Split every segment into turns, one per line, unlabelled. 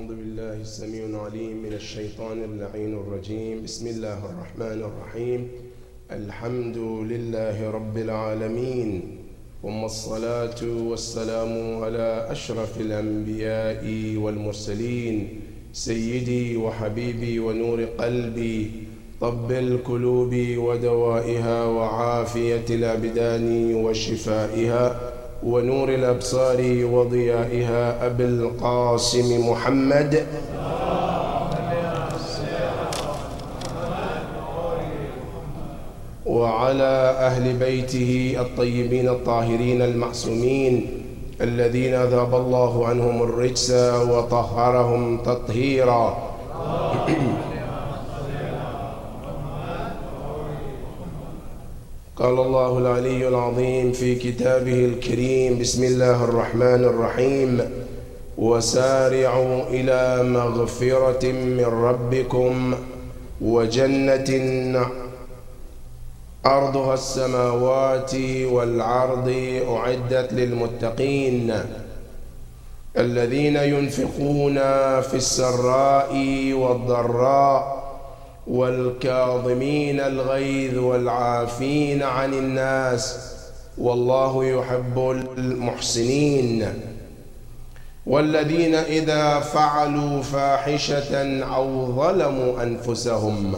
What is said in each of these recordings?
أعوذ بالله السميع العليم من الشيطان اللعين الرجيم. بسم الله الرحمن الرحيم. الحمد لله رب العالمين، ثم الصلاة والسلام على أشرف الأنبياء والمرسلين، سيدي وحبيبي ونور قلبي، طب القلوب ودوائها وعافية الأبدان وشفائها ونور الأبصار وضيائها، أبي القاسم محمد وعلى أهل بيته الطيبين الطاهرين المعصومين الذين أذهب الله عنهم الرجس وطهرهم تطهيرا. قال الله العلي العظيم في كتابه الكريم: بسم الله الرحمن الرحيم. وسارعوا إلى مغفرة من ربكم وجنة أرضها السماوات والأرض أعدت للمتقين الذين ينفقون في السراء والضراء والكاظمين الغيظ والعافين عن الناس والله يحب المحسنين، والذين إذا فعلوا فاحشة أو ظلموا أنفسهم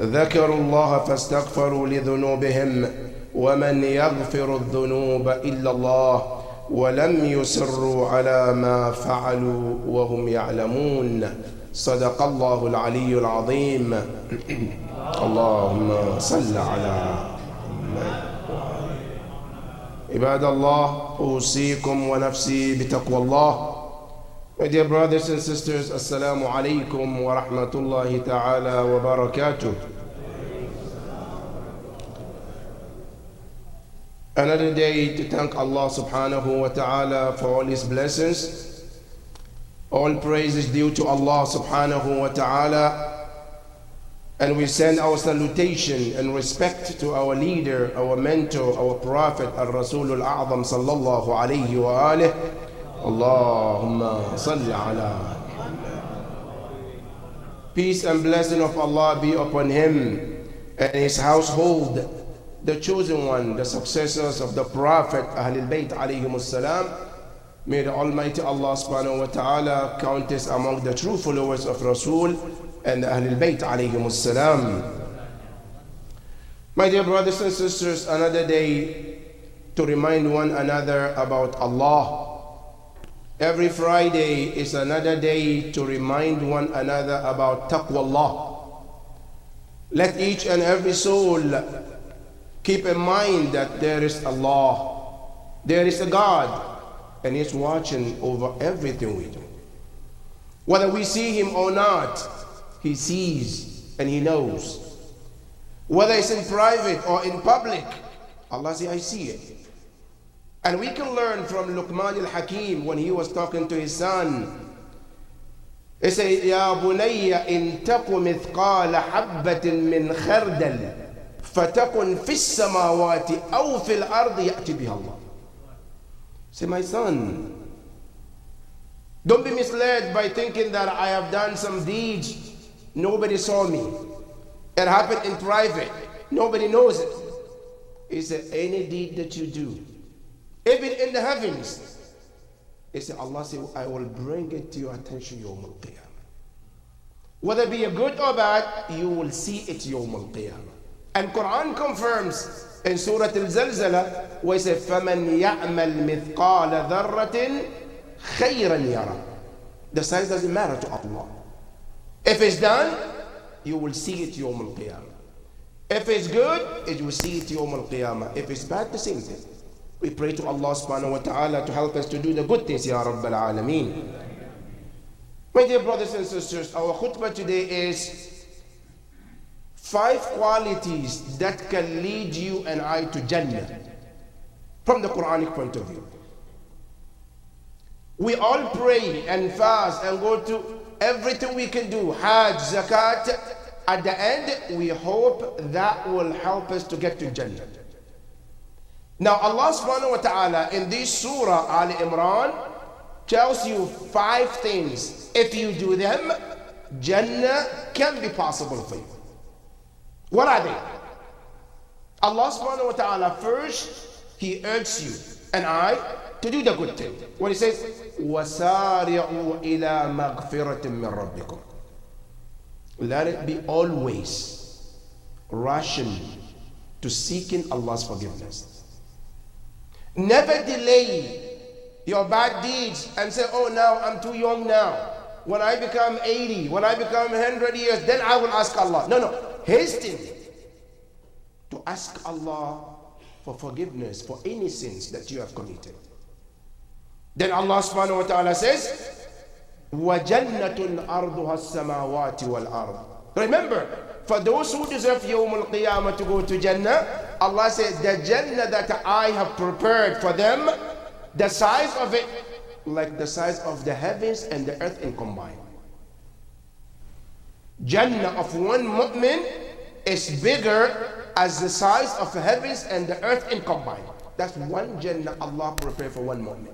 ذكروا الله فاستغفروا لذنوبهم ومن يغفر الذنوب إلا الله ولم يصروا على ما فعلوا وهم يعلمون. صدق الله العلي العظيم. اللهم صل على محمد. عباد الله، أوصيكم ونفسي بتقوى الله. My dear brothers and sisters, Assalamu alaikum wa rahmatullahi ta'ala wa barakatuh. Another day to thank Allah subhanahu wa ta'ala for all His blessings. All praise is due to Allah subhanahu wa ta'ala, and we send our salutation and respect to our leader, our mentor, our prophet, al-Rasul al-A'zam sallallahu alayhi wa alih. Allahumma salli ala Muhammad. Peace and blessing of Allah be upon him and his household, the chosen one, the successors of the Prophet, Ahlul Bayt alayhimus salam. May the Almighty Allah subhanahu wa ta'ala count us among the true followers of Rasul and the Ahlul Bayt alayhimus salam. My dear brothers and sisters, another day to remind one another about Allah. Every Friday is another day to remind one another about taqwallah. Let each and every soul keep in mind that there is Allah, there is a God, and He's watching over everything we do. Whether we see Him or not, He sees and He knows. Whether it's in private or in public, Allah says, I see it. And we can learn from Luqman al-Hakim when he was talking to his son. He said, Ya bunayya in taku mithqala habbatin min khardal fatakun fis samawati aw fil ardi ya'ti biha Allah. Say, my son, don't be misled by thinking that I have done some deeds. Nobody saw me. It happened in private. Nobody knows it. He said, any deed that you do, even in the heavens, he said, Allah said, I will bring it to your attention Yawm al-Qiyamah. Whether it be a good or bad, you will see it Yawm al-Qiyamah. And Quran confirms in Surah Al-Zalzala, where it says, فَمَنْ يَعْمَلْ مِثْقَالَ ذَرَّةٍ خَيْرًا يَرَى. The size doesn't matter to Allah. If it's done, you will see it Yawm al-Qiyamah. If it's good, you will see it Yawm al-Qiyamah. If it's bad, the same thing. We pray to Allah subhanahu wa ta'ala to help us to do the good things, Ya Rabbal Alameen. My dear brothers and sisters, our khutbah today is 5 qualities that can lead you and I to Jannah from the Quranic point of view. We all pray and fast and go to everything we can do, Hajj, Zakat. At the end, we hope that will help us to get to Jannah. Now Allah subhanahu wa ta'ala in this surah Al Imran tells you 5 things. If you do them, Jannah can be possible for you. What are they? Allah subhanahu wa ta'ala, first, He urges you and I to do the good thing. When He says, وَسَارِعُوا إِلَى مَغْفِرَةٍ مِّن رَبِّكُمْ. Let it be always rushing to seeking Allah's forgiveness. Never delay your bad deeds and say, oh, now I'm too young now. When I become 80, when I become 100 years, then I will ask Allah. No. Hasten to ask Allah for forgiveness for any sins that you have committed. Then Allah subhanahu wa ta'ala says, وَجَنَّةٌ أَرْضُهَا السَّمَاوَاتِ وَالْأَرْضِ. Remember, for those who deserve Yawm al-Qiyamah to go to Jannah, Allah says, the Jannah that I have prepared for them, the size of it, like the size of the heavens and the earth in combined. Jannah of one mu'min is bigger as the size of the heavens and the earth in combined. That's one Jannah Allah prepared for one mu'min.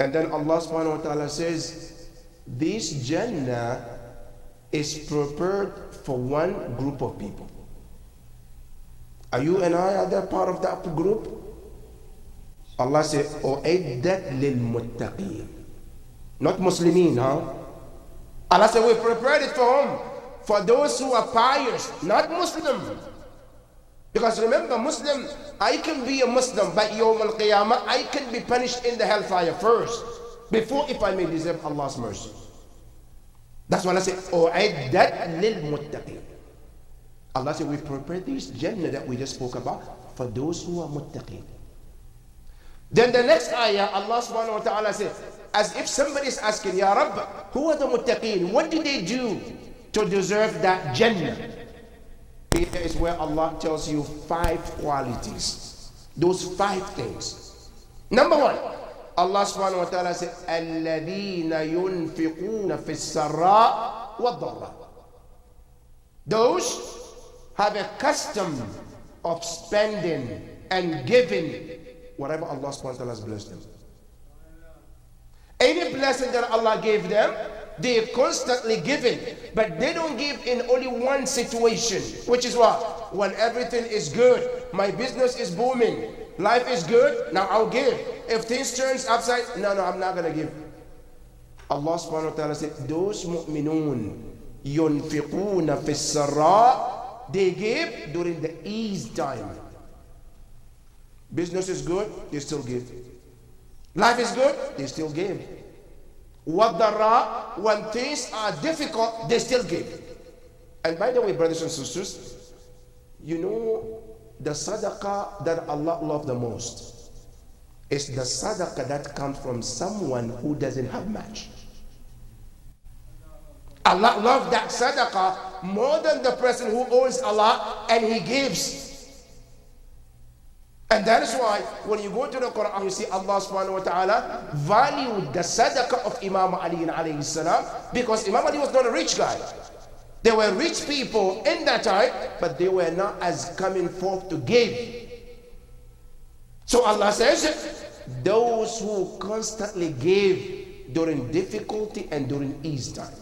And then Allah subhanahu wa ta'ala says, this Jannah is prepared for one group of people. Are you and I are there part of that group? Allah said, أُعِدَّتْ لِلْمُتَّقِينَ. Not Muslimin, huh? Allah said, we prepared it for whom? For those who are pious, not Muslim. Because remember, Muslim, I can be a Muslim, but Yawm al-Qiyamah, I can be punished in the hellfire first, before if I may deserve Allah's mercy. That's why I say, أُعِدَّتْ لِلْمُتَّقِينَ. Allah said, we prepared this Jannah that we just spoke about for those who are muttaqin. Then the next ayah, Allah subhanahu wa ta'ala said, as if somebody is asking, Ya Rabb, who are the muttaqin? What did they do to deserve that Jannah? Here is where Allah tells you 5 qualities. Those 5 things. Number 1, Allah subhanahu wa ta'ala said, الَّذِينَ يُنْفِقُونَ فِي السَّرَّاءِ وَالضَّرَّاءِ. Those have a custom of spending and giving whatever Allah subhanahu wa ta'ala has blessed them. Any blessing that Allah gave them, they constantly give it, but they don't give in only one situation, which is what? When everything is good, my business is booming, life is good, now I'll give. If things turns upside, no, I'm not gonna give. Allah subhanahu wa ta'ala said, those mu'minun yunfiquna fi sarra, they give during the ease time. Business is good, they still give. Life is good, they still give. Wadara, when things are difficult, they still give. And by the way, brothers and sisters, you know the sadaqah that Allah loves the most is the sadaqah that comes from someone who doesn't have much. Allah loves that sadaqah more than the person who owes Allah and he gives. And that is why when you go to the Quran, you see Allah subhanahu wa ta'ala valued the sadaqah of Imam Ali alayhi salam, because Imam Ali was not a rich guy. There were rich people in that time, but they were not as coming forth to give. So Allah says, those who constantly give during difficulty and during ease time.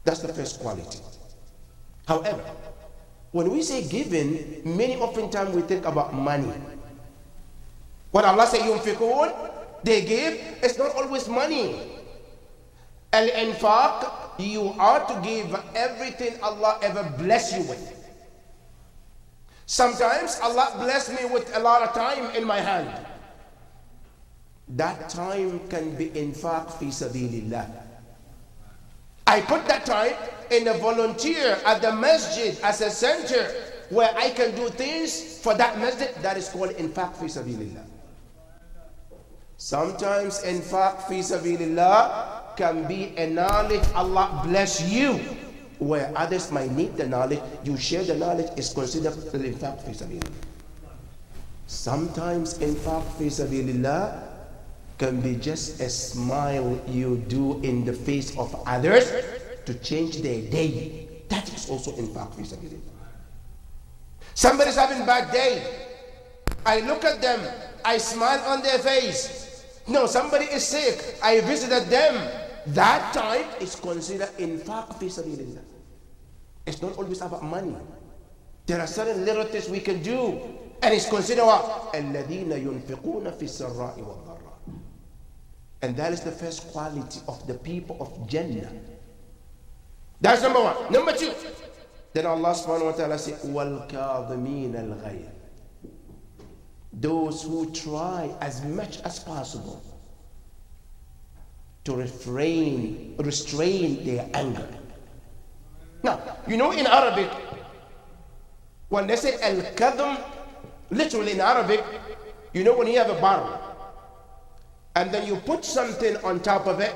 That's the first quality. However, when we say giving, many oftentimes we think about money. When Allah says yunfiqun, they give, it's not always money. Al-infaq, you are to give everything Allah ever bless you with. Sometimes Allah bless me with a lot of time in my hand. That time can be infaq fi sabilillah. I put that time in a volunteer at the masjid as a center where I can do things for that masjid. That is called infaq fi sabilillah. Sometimes infaq fi sabilillah can be a knowledge Allah bless you, where others might need the knowledge. You share the knowledge, is considered infaq fi sabilillah. Sometimes infaq fi sabilillah can be just a smile you do in the face of others to change their day. That is also infaq fi sabilillah. Somebody's having a bad day. I look at them, I smile on their face. No, somebody is sick, I visited them. That time is considered infaq fi sabilillah. It's not always about money. There are certain little things we can do, and it's considered what? الَّذِينَ يُنْفِقُونَ فِي السَّرَّاءِ وَالضَّرَّاءِ. And that is the first quality of the people of Jannah. That's number one. Number two, then Allah subhanahu wa ta'ala says, وَالْكَاظِمِينَ الْغَيْظَ. Those who try as much as possible to restrain their anger. Now, you know in Arabic, when they say al-kadhim, literally in Arabic, you know when you have a barrel, and then you put something on top of it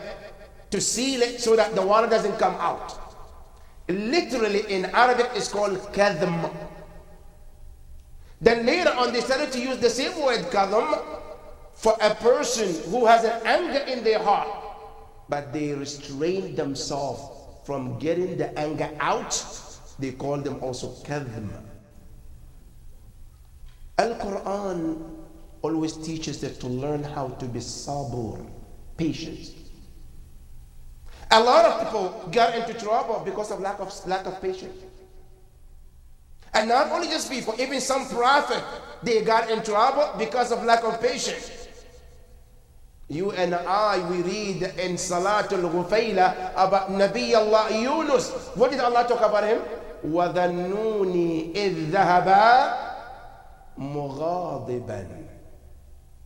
to seal it so that the water doesn't come out. Literally in Arabic, it's called kadhim. Then later on, they started to use the same word kadhim for a person who has an anger in their heart, but they restrain themselves from getting the anger out. They call them also kadhim. Al-Quran always teaches us to learn how to be sabur, patient. A lot of people got into trouble because of lack of patience. And not only just people, even some prophet, they got in trouble because of lack of patience. You and I, we read in Salatul Ghufayla about Nabi Allah Yunus. What did Allah talk about him? وَذَنُّونِ إِذْ ذَهَبَا مُغَاضِبًا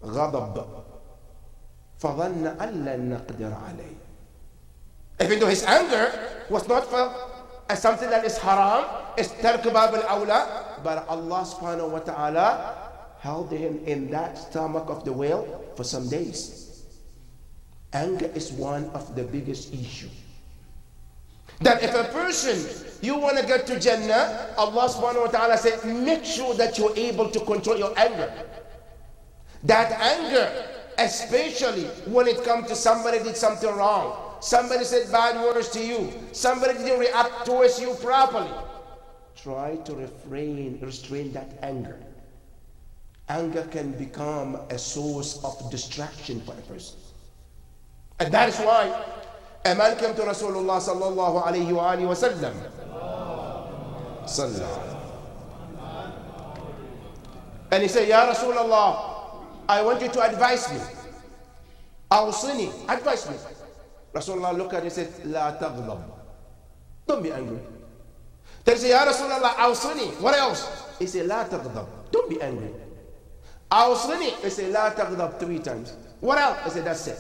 غَضَبًا فَظَنَّ أَن لَّن نَّقْدِرَ عَلَيْهِ. Even though his anger was not felt as something that is haram, it's tark bab al-awla, but Allah subhanahu wa ta'ala held him in that stomach of the whale for some days. Anger is one of the biggest issues. That if a person, you want to get to Jannah, Allah subhanahu wa ta'ala said, make sure that you're able to control your anger. That anger, especially when it comes to somebody did something wrong, somebody said bad words to you, somebody didn't react towards you properly, try to restrain that anger. Anger can become a source of distraction for a person. And that is why a man came to Rasulullah sallallahu alayhi wa alihi wa sallam. And he said, Ya Rasulullah, I want you to advise me. Awsini, advise me. Rasulullah looked at him and said, La taghlab. Don't be angry. Then he said, Ya Rasulullah, awsini. What else? He said, La taghlab. Don't be angry. Awsini. He said, La taghlab 3 times. What else? He said, that's it.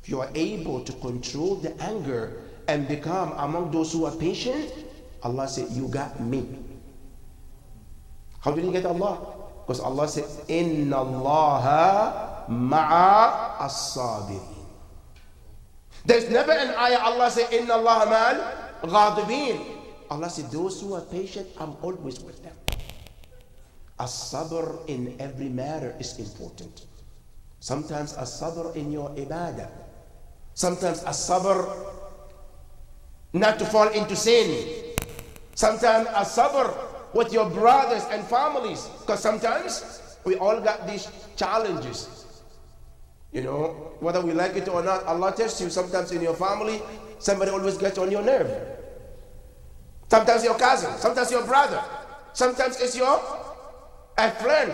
If you are able to control the anger and become among those who are patient, Allah said, you got me. How did you get Allah? Because Allah said, Inna Allaha ma'a as-sabirin. There's never an ayah Allah said, Inna Allaha ma'al ghadibin. Allah said, those who are patient, I'm always with them. As-sabr in every matter is important. Sometimes as-sabr in your ibadah. Sometimes as-sabr not to fall into sin. Sometimes as-sabr with your brothers and families. Because sometimes we all got these challenges. You know, whether we like it or not, Allah tests you. Sometimes in your family, somebody always gets on your nerve. Sometimes your cousin, sometimes your brother, sometimes it's a friend.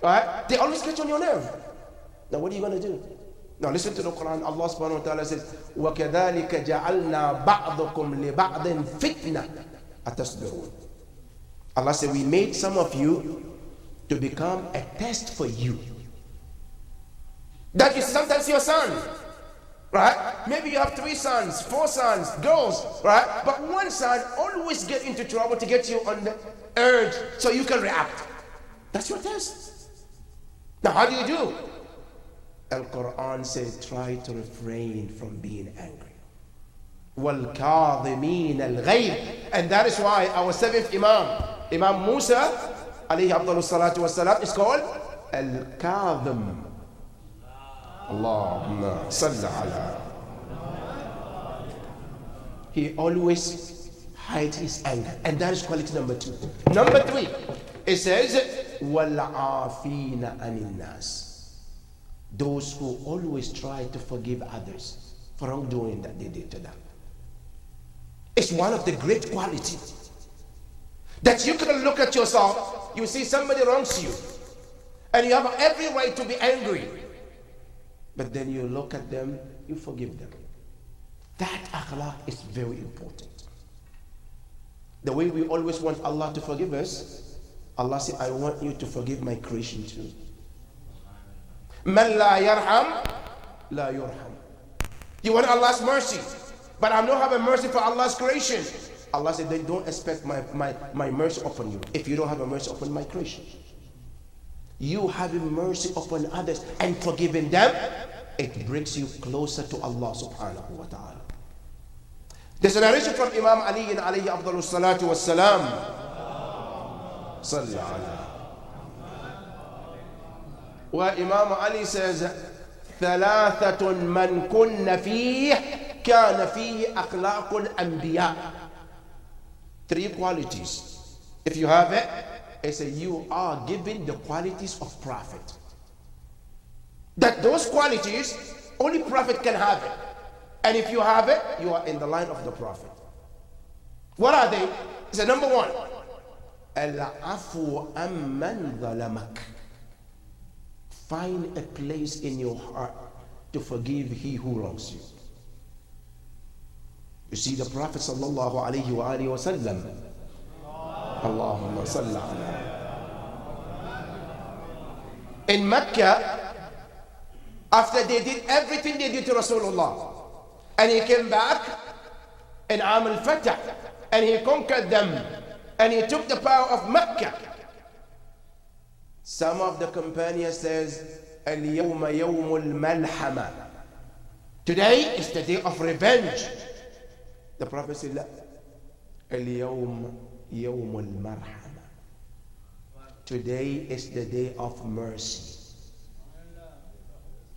Right? They always get on your nerve. Now what are you going to do? Now listen to the Quran. Allah subhanahu wa ta'ala says, وَكَذَلِكَ جَعَلْنَا بَعْضَكُمْ لِبَعْضٍ فِتْنَةً أَتَصْبِرُونَ. Allah said, we made some of you to become a test for you. That is sometimes your son, right? Maybe you have 3 sons, 4 sons, girls, right? But one son always get into trouble to get you on the urge so you can react. That's your test. Now how do you do? Al-Quran says, try to refrain from being angry. وَالْكَاظِمِينَ الْغَيْظَ. And that is why our 7th Imam, Imam Musa, alayhi afdalu salatu wassalam, is called Al-Kadhim. Allahumma salli ala. He always hides his anger. And that is quality number 2. Number 3, it says, وَالْعَافِينَ عَنِ النَّاسِ. Those who always try to forgive others for wrongdoing that they did to them. It's one of the great qualities that you can look at yourself, you see somebody wrongs you, and you have every right to be angry. But then you look at them, you forgive them. That akhlaq is very important. The way we always want Allah to forgive us, Allah said, I want you to forgive my creation too. Man la yarham, la yurham. You want Allah's mercy, but I'm not having mercy for Allah's creation. Allah said, then don't expect my mercy upon you if you don't have a mercy upon my creation. You having mercy upon others and forgiving them, it brings you closer to Allah subhanahu wa ta'ala. There's a narration from Imam Ali alayhi afdalu salatu wassalam. Salli ala. Where Imam Ali says, ثلاثة من كن فيه كان فيه أخلاق الأنبياء. Three qualities. If you have it, it's a you are given the qualities of prophet. That those qualities, only prophet can have it. And if you have it, you are in the line of the prophet. What are they? It's a number one. Al-afu amman zalamak. Find a place in your heart to forgive he who wrongs you. You see the Prophet sallallahu alayhi wa alihi wa sallam. Allahumma salli ala. In Mecca, after they did everything they did to Rasulullah, and he came back in Am al-Fatah, and he conquered them, and he took the power of Mecca. Some of the companions says, Al-yawma yawmul malhama. Today is the day of revenge. The Prophet said, La. Al-yawma yawmul marhama. Today is the day of mercy.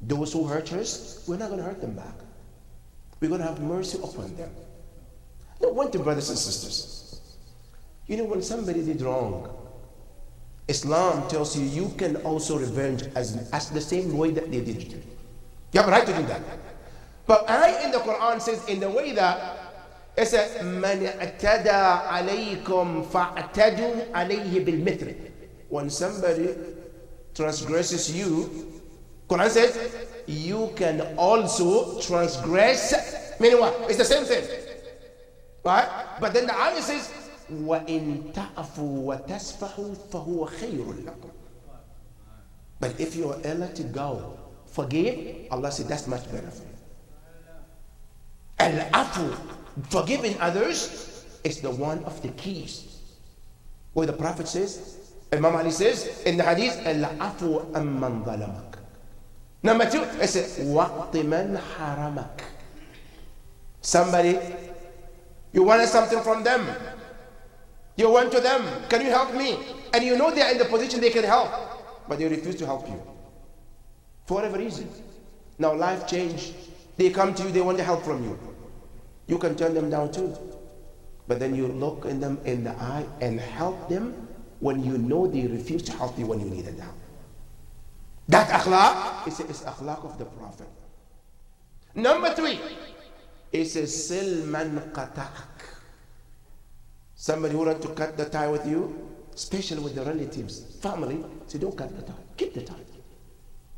Those who hurt us, we're not going to hurt them back. We're going to have mercy upon them. Now, one thing, brothers and sisters, you know, when somebody did wrong, Islam tells you you can also revenge as the same way that they did you. You have a right to do that. But ayah in the Quran says in the way that it says, مَنْ اعْتَدَى عَلَيْكُمْ فَاعْتَدُوا عَلَيْهِ بِالْمِثْلِ. When somebody transgresses you, Quran says, you can also transgress. Meaning what? It's the same thing. Right? But then the ayah says, وَإِن تَعْفُوا وَتَسْفَحُوا فَهُوَ خَيْرٌ لَكُمْ. But if you are able to go, forgive, Allah said that's much better for you. Al-afu, forgiving others, is the one of the keys. Where the Prophet says, Imam Ali says in the hadith, Al-afu amman zalamak. Number two, it says, وَقْتِ مَنْ حَرَمَكَ. Somebody, you wanted something from them. You went to them, can you help me? And you know they are in the position they can help, but they refuse to help you. For whatever reason. Now life changed. They come to you, they want the help from you. You can turn them down too. But then you look in them in the eye and help them when you know they refuse to help you when you needed help. That akhlaq is akhlaq of the Prophet. Number three, it says silman qata'ak. Somebody who wants to cut the tie with you, especially with the relatives, family, say don't cut the tie, keep the tie.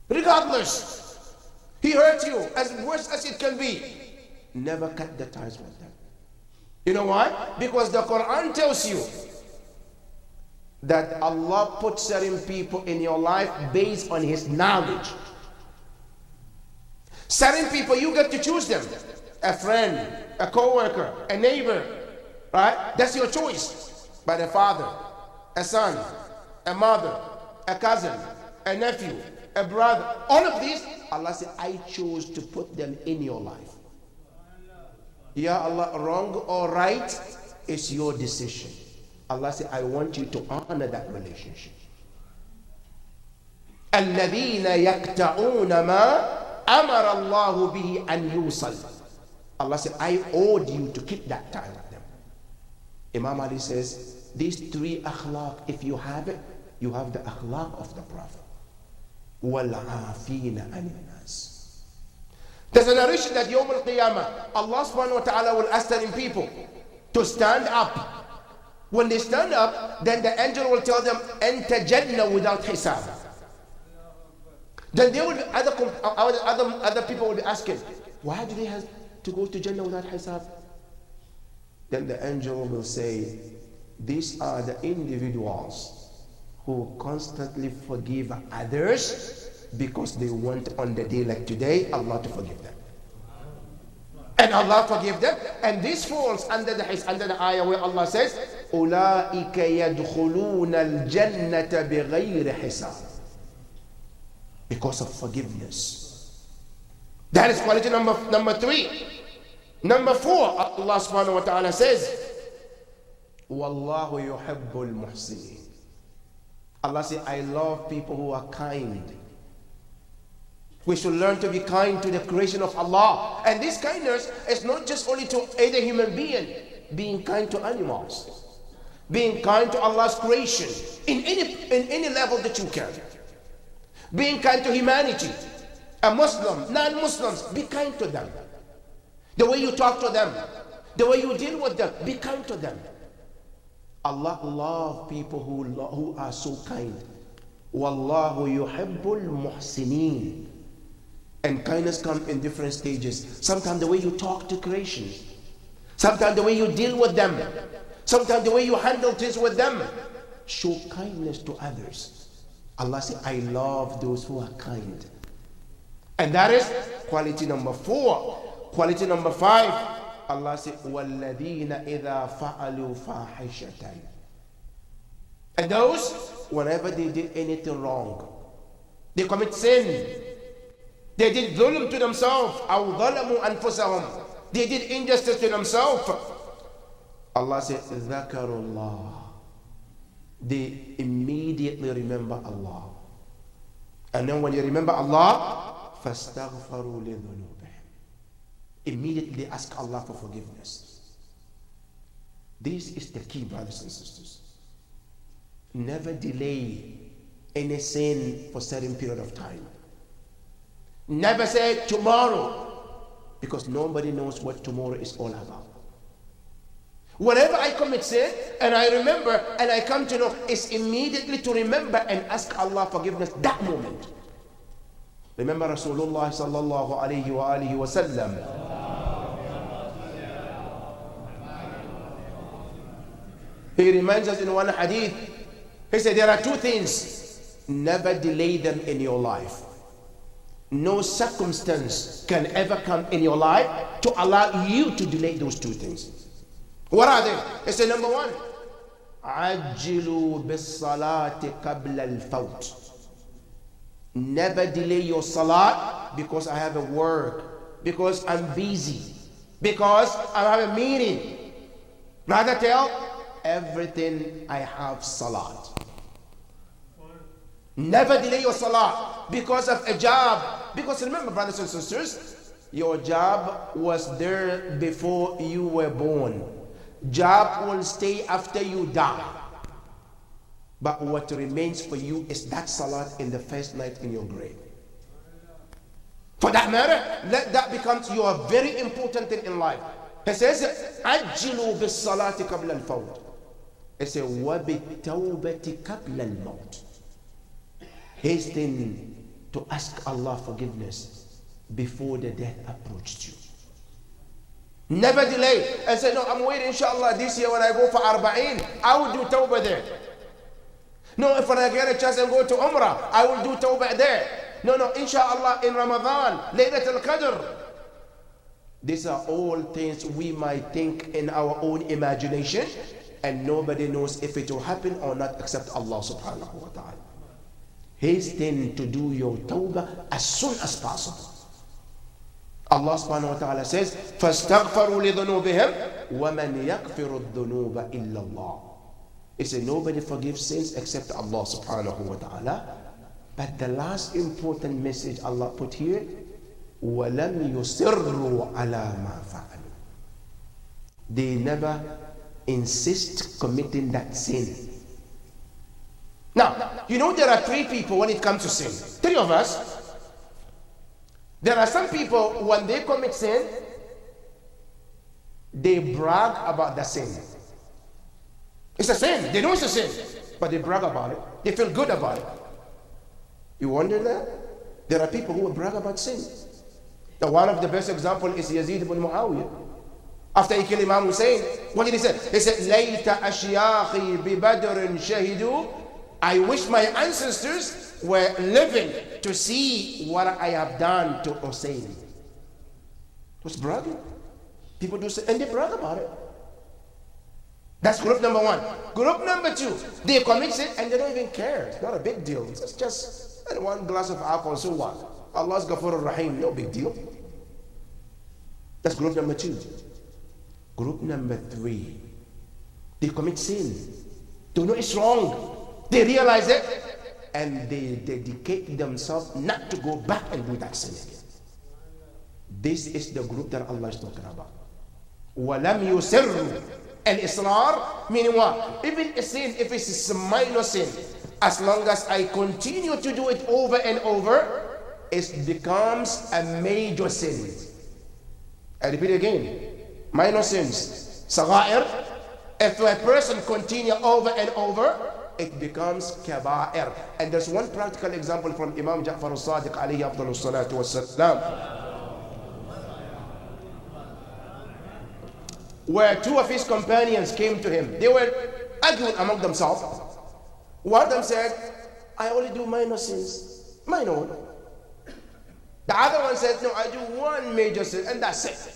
Regardless, he hurt you as worse as it can be. Never cut the ties with them. You know why? Because the Quran tells you that Allah put certain people in your life based on His knowledge. Certain people, you get to choose them. A friend, a co-worker, a neighbor, right? That's your choice. But a father, a son, a mother, a cousin, a nephew, a brother, all of these, Allah said, I chose to put them in your life. Ya Allah, wrong or right, it's your decision. Allah said, I want you to honor that relationship. الَّذِينَ يَقْتَعُونَ مَا أَمَرَ اللَّهُ بِهِ أَنْ يُوصَلْ. Allah said, I owed you to keep that tie with them. Imam Ali says, these three akhlaq, if you have it, you have the akhlaq of the Prophet. وَالْعَافِينَ عَنِ النَّاسِ. There's a narration that Yawm al-Qiyamah, Allah subhanahu wa ta'ala will ask certain people to stand up. When they stand up, then the angel will tell them, Enter Jannah without hisab. Then they will be, other people will be asking, why do they have to go to Jannah without hisab? Then the angel will say, these are the individuals who constantly forgive others because they want on the day like today, Allah to forgive them. And Allah forgive them. And this falls under the ayah where Allah says, أُولَٰئِكَ يَدْخُلُونَ الْجَنَّةَ بِغَيْرِ حِسَابٍ. Because of forgiveness. That is quality number 3. Number 4, Allah subhanahu wa ta'ala says, وَاللَّهُ يُحِبُّ الْمُحْسِنِينَ. Allah says, I love people who are kind. We should learn to be kind to the creation of Allah. And this kindness is not just only to any human being, being kind to animals, being kind to Allah's creation in any level that you can. Being kind to humanity, a Muslim, non-Muslims, be kind to them. The way you talk to them, the way you deal with them, be kind to them. Allah loves people who are so kind. Wallahu yuhibbul muhsinin. And kindness comes in different stages. Sometimes the way you talk to creation, sometimes the way you deal with them, sometimes the way you handle things with them. Show kindness to others. Allah says, I love those who are kind. And that is quality number 4. Quality number 5, Allah says, وَالَّذِينَ إِذَا فَعَلُوا فَاحِشَةً. And those, whenever they did anything wrong, they commit sin, they did dhulm to themselves, أَوْ ظَلَمُوا أَنفُسَهُمْ, they did injustice to themselves, Allah says, ذَكَرُوا اللَّهِ. They immediately remember Allah. And then when you remember Allah, فَاسْتَغْفَرُوا لِذُنُوبِهِمْ. Immediately ask Allah for forgiveness. This is the key, brothers and sisters. Never delay any sin for a certain period of time. Never say tomorrow, because nobody knows what tomorrow is all about. Whenever I commit sin and I remember and I come to know, it's immediately to remember and ask Allah forgiveness that moment. Remember Rasulullah sallallahu alayhi wa alihi wa sallam. He reminds us in one hadith, he said there are 2 things, never delay them in your life. No circumstance can ever come in your life to allow you to delay those 2 things. What are they? He said number 1, عَجِّلُوا بِالصَّلَاةِ قَبْلَ الْفَوْتِ. Never delay your salat because I have a work, because I'm busy, because I have a meeting. Rather tell everything I have salat. Never delay your salat because of a job. Because remember, brothers and sisters, your job was there before you were born. Job will stay after you die. But what remains for you is that salat in the first night in your grave. For that matter, let that become your very important thing in life. He says, عَجِّلُوا بِالصَّلَاةِ قَبْلَ الْفَوْتِ. He says, وَبِالتَّوْبَةِ قَبْلَ الْمَوْتِ. Hasten to ask Allah forgiveness before the death approached you. Never delay and say, no, I'm waiting, inshallah, this year when I go for Arba'in, I will do tawbah there. No, if I get a chance and go to Umrah, I will do tawbah there. No, inshallah, in Ramadan, Laylat al-Qadr. These are all things we might think in our own imagination, and nobody knows if it will happen or not except Allah subhanahu wa ta'ala. Hasten to do your tawbah as soon as possible. Allah subhanahu wa ta'ala says, فَاسْتَغْفَرُوا لِذُنُوبِهِمْ وَمَنْ يَغْفِرُ الذُّنُوبَ إِلَّا اللَّهِ. He said, nobody forgives sins except Allah subhanahu wa ta'ala. But the last important message Allah put here, وَلَمْ يُصِرُّوا عَلَى مَا فَعَلُوا. They never insist committing that sin. Now, you know there are three people when it comes to sin. Three of us. There are some people, when they commit sin, they brag about the sin. It's a sin. They know it's a sin, but they brag about it. They feel good about it. You wonder that? There are people who will brag about sin. Now, one of the best examples is Yazid ibn Muawiyah. After he killed Imam Hussein, what did he say? He said, "Layta ashyakhi bi Badrin shahidu." I wish my ancestors were living to see what I have done to Hussein. It was bragging. People do say, and they brag about it. That's group number one. Group number two, they commit sin and they don't even care. It's not a big deal. It's just one glass of alcohol, so what? Allah's Ghafur Rahim, no big deal. That's group number two. Group number three, they commit sin. They know it's wrong. They realize it and they dedicate themselves not to go back and do that sin again. This is the group that Allah is talking about. وَلَمْ يُسِرُّوا. Al-Israr, meaning what? Even a sin, if it's a minor sin, as long as I continue to do it over and over, it becomes a major sin. I repeat again. Minor sins, Sagha'ir, if a person continue over and over, it becomes kaba'ir. And there's one practical example from Imam Ja'far al-Sadiq alayhi afdalu salatu wassalam, where two of his companions came to him. They were arguing among themselves. One of them said, I only do minor sins, minor one. The other one said, no, I do one major sin and that's it.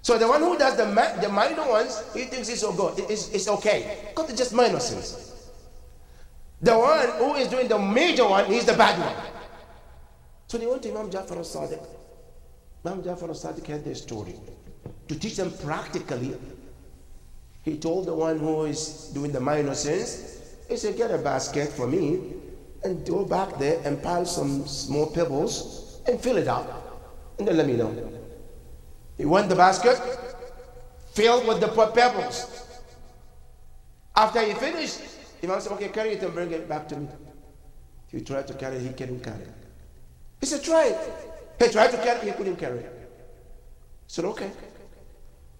So the one who does the minor ones, he thinks it's so good, it's okay, because it's just minor sins. The one who is doing the major one, he's the bad one. So they went to Imam Ja'far al-Sadiq. Imam Ja'far al-Sadiq had their story. To teach them practically, he told the one who is doing the minor sins, he said, get a basket for me and go back there and pile some small pebbles and fill it up and then let me know. He went the basket filled with the pebbles. After he finished, Imam said, okay, carry it and bring it back to me. He tried to carry it, he couldn't carry it. He said, try it. He tried to carry it, he couldn't carry it. He said, okay.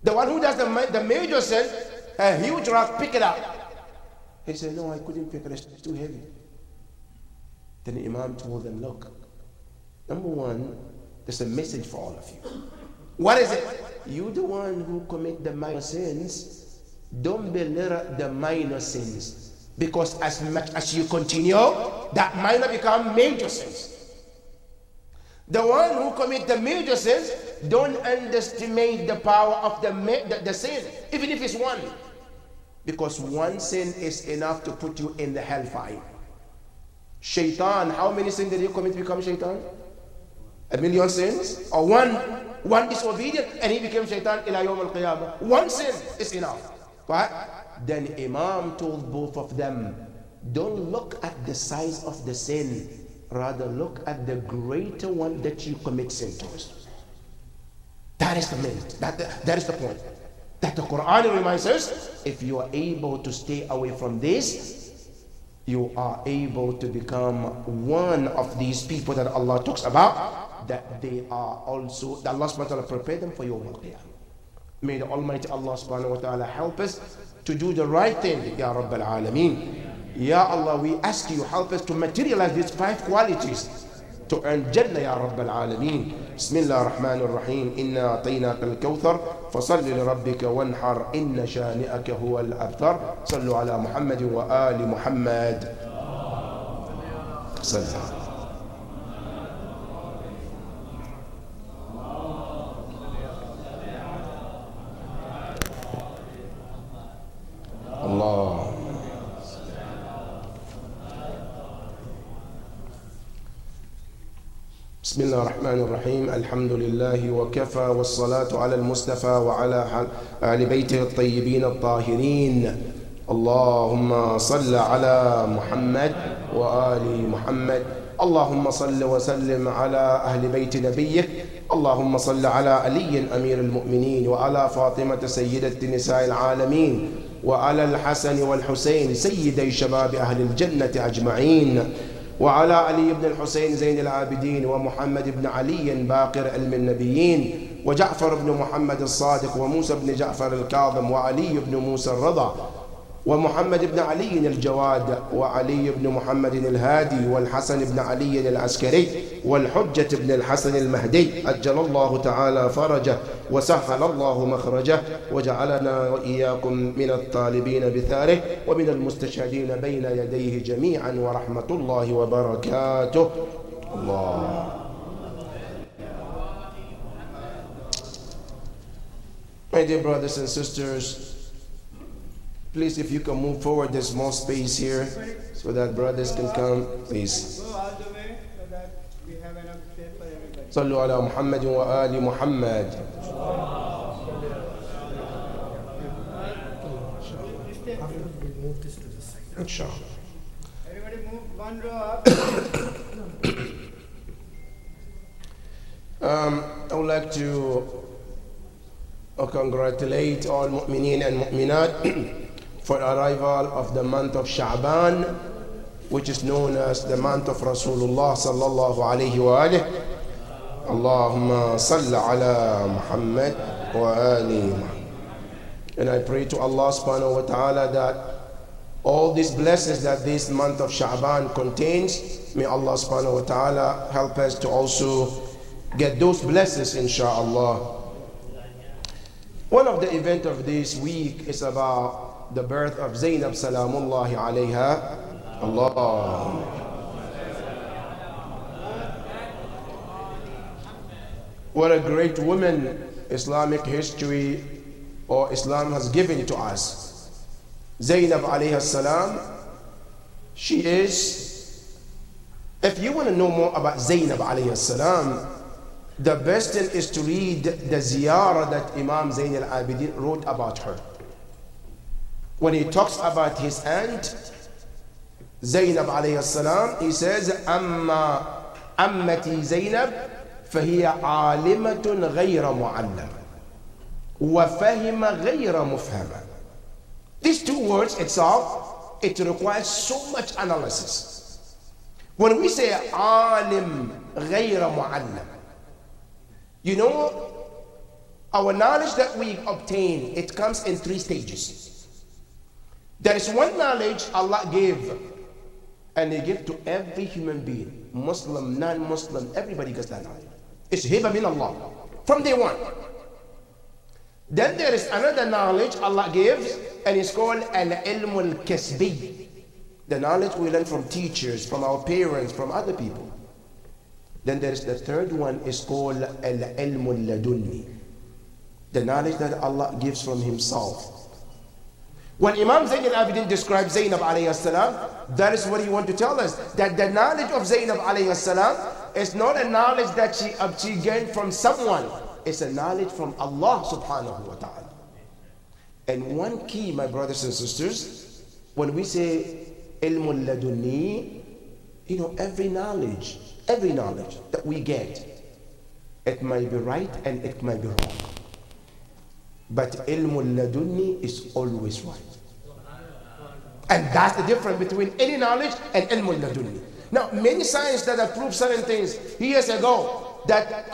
The one who does the major sin, a huge rock, pick it up. He said, no, I couldn't pick it, it's too heavy. Then the Imam told them, look, number one, there's a message for all of you. What is it? You the one who commit the minor sins, don't belittle the minor sins. Because as much as you continue, that minor become major sins. The one who commit the major sins, don't underestimate the power of the sin, even if it's one. Because one sin is enough to put you in the hellfire. Shaitan, how many sins did you commit to become shaitan? 1,000,000 sins? Or one disobedient and he became shaitan ila yawm al-qiyamah. One sin is enough. Right? Then Imam told both of them, don't look at the size of the sin, rather look at the greater one that you commit sin towards. That is the minute. That is the point. That the Quran reminds us, if you are able to stay away from this, you are able to become one of these people that Allah talks about, that they are also, that Allah subhanahu wa ta'ala prepared them for Yawm al-Qiyamah. May the Almighty Allah subhanahu wa ta'ala help us to do the right thing, Ya Rabbal Alameen. Ya Allah, we ask you, help us to materialize these 5 qualities to earn Jannah, Ya Rabbal Alameen. Bismillah ar-Rahman ar-Rahim. Inna a'tainaka al-Kawthar fasalli li rabbika wanhar inna shani'aka huwa al-abtar. Sallu ala Muhammad wa ali Muhammad. Sallallahu. Allah. بسم الله الرحمن الرحيم. الحمد لله وكفى والصلاة على المصطفى وعلى آل بيته الطيبين الطاهرين. اللهم صل على محمد وآل محمد. اللهم صل وسلم على أهل بيت نبيك. اللهم صل على علي أمير المؤمنين وعلى فاطمة سيدة نساء العالمين وعلى الحسن والحسين سيدي شباب أهل الجنة أجمعين، وعلى علي بن الحسين زين العابدين، ومحمد بن علي باقر علم النبيين، وجعفر بن محمد الصادق، وموسى بن جعفر الكاظم، وعلي بن موسى الرضا، ومحمد بن علي الجواد، وعلي بن محمد الهادي، والحسن بن علي العسكري، والحجة بن الحسن المهدي، أجل الله تعالى فرجه وسهل الله مخرجه، وجعلنا وإياكم من الطالبين بثاره ومن المستشهدين بين يديه جميعا، ورحمة الله وبركاته. الله. My dear brothers and sisters, please, if you can move forward, there's more space here so that brothers can come, please.
Go all the way so that we have enough space for everybody.
صلوا على محمد وآل محمد. إن شاء الله.
Everybody move one row up.
I would like to congratulate all mu'mineen and mu'minat for arrival of the month of Sha'ban, which is known as the month of Rasulullah sallallahu alayhi wa alihi. Allahumma salli ala Muhammad wa ali Muhammad. And I pray to Allah subhanahu wa ta'ala that all these blessings that this month of Sha'ban contains, may Allah subhanahu wa ta'ala help us to also get those blessings, inshaAllah. One of the events of this week is about the birth of Zainab Salamullahi alayha. Allah. What a great woman Islamic history or Islam has given to us. Zainab alayha salam, she is, if you want to know more about Zainab alayha salam, the best thing is to read the ziyarah that Imam Zain al-Abidin wrote about her. When he talks about his aunt, Zainab alayhi salam, he says, Amma ammati Zainab, فهي عالمة غير معلمة وفهم غير مفهمة. These two words itself, it requires so much analysis. When we say عالم غير معلم, you know, our knowledge that we obtain, it comes in three stages. There is one knowledge Allah gave, and He gave to every human being, Muslim, non-Muslim, everybody gets that knowledge. It's hiba min Allah, from day one. Then there is another knowledge Allah gives, and it's called al-ilm al-kasbi, the knowledge we learn from teachers, from our parents, from other people. Then there is the third one, is called al-ilm al-ladunni, the knowledge that Allah gives from Himself. When Imam Zain al-Abidin describes Zainab alayhi salam, that is what he wants to tell us, that the knowledge of Zainab alayhi salam is not a knowledge that she gained from someone. It's a knowledge from Allah subhanahu wa ta'ala. And one key, my brothers and sisters, when we say ilmul ladunni, you know, every knowledge that we get, it might be right and it might be wrong. But ilmul ladunni is always right. And that's the difference between any knowledge and ilmul ladunni. Now, many scientists that have proved certain things years ago, that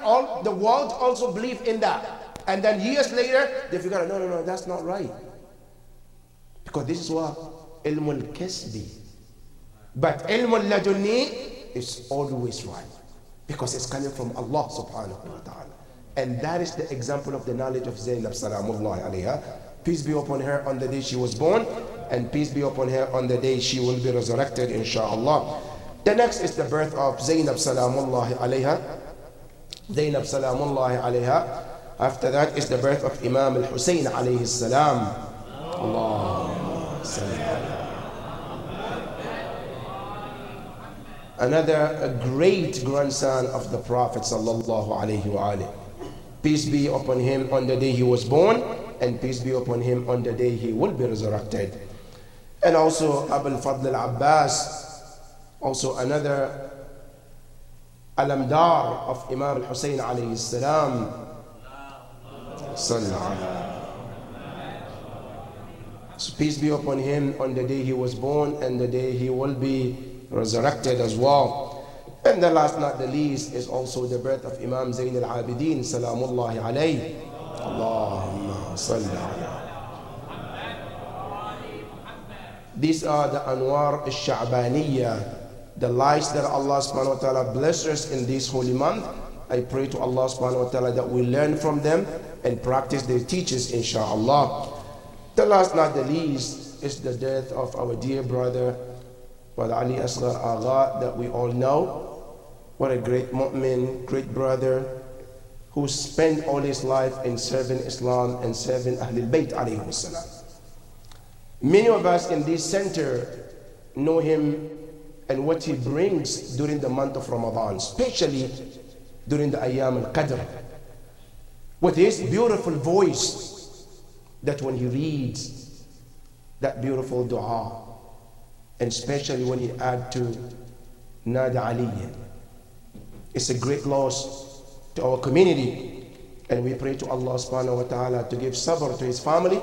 all the world also believed in that. And then years later, they figured out, no, that's not right. Because this is what ilmul kasbi. But ilmul ladunni is always right. Because it's coming from Allah subhanahu wa ta'ala. And that is the example of the knowledge of Zainab salamullahi alayha. Peace be upon her on the day she was born, and peace be upon her on the day she will be resurrected, inshallah. The next is the birth of Zainab salamullahi alayha. Zainab salamullahi alayha. After that is the birth of Imam al-Husayn alayhi salam. Allah. Another great grandson of the Prophet sallallahu alayhi wa alayhi. Peace be upon him on the day he was born, and peace be upon him on the day he will be resurrected. And also Abul Fadl al-Abbas, also another alamdar of Imam al-Husayn alayhi salam. So peace be upon him on the day he was born and the day he will be resurrected as well. And the last not the least is also the birth of Imam Zayn al-Abidin, Salamullahi alayhi. Allahumma salli ala. These are the Anwar al-Sha'baniyya, the lights that Allah subhanahu wa ta'ala bless us in this holy month. I pray to Allah subhanahu wa ta'ala that we learn from them and practice their teachings, inshaAllah. The last not the least is the death of our dear brother, Brother Ali Asghar Agha, that we all know. What a great mu'min, great brother, who spent all his life in serving Islam and serving Ahlul Bayt alayhi salam. Many of us in this center know him and what he brings during the month of Ramadan, especially during the Ayyam al-Qadr, with his beautiful voice, that when he reads that beautiful dua, and especially when he adds to Nada Aliyan, it's a great loss to our community. And we pray to Allah subhanahu wa ta'ala to give sabr to his family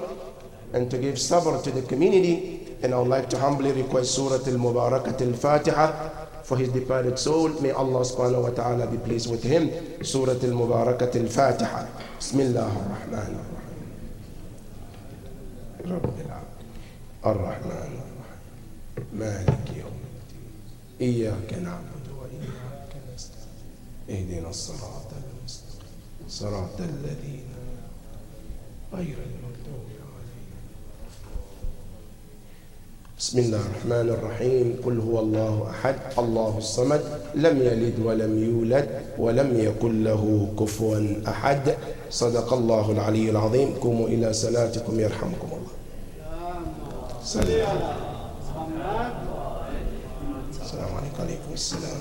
and to give sabr to the community. And I would like to humbly request Surah Al-Mubarakat Al-Fatiha for his departed soul. May Allah subhanahu wa ta'ala be pleased with him. Surah Al-Mubarakat Al-Fatiha. Bismillah ar-Rahman ar-Rahim. Rabbil Alamin. Ar-Rahman ar-Rahim. Malik yawmiddin. Iyyaka na'budu wa iyyaka nasta'in. اهدنا الصراط المستقيم صراط الذين غير المغضوب عليهم. بسم الله الرحمن الرحيم. قل هو الله أحد الله الصمد لم يلد ولم يولد ولم يكن له كفوا أحد. صدق الله العلي العظيم. قوموا إلى صلاتكم يرحمكم الله. السلام عليكم. السلام.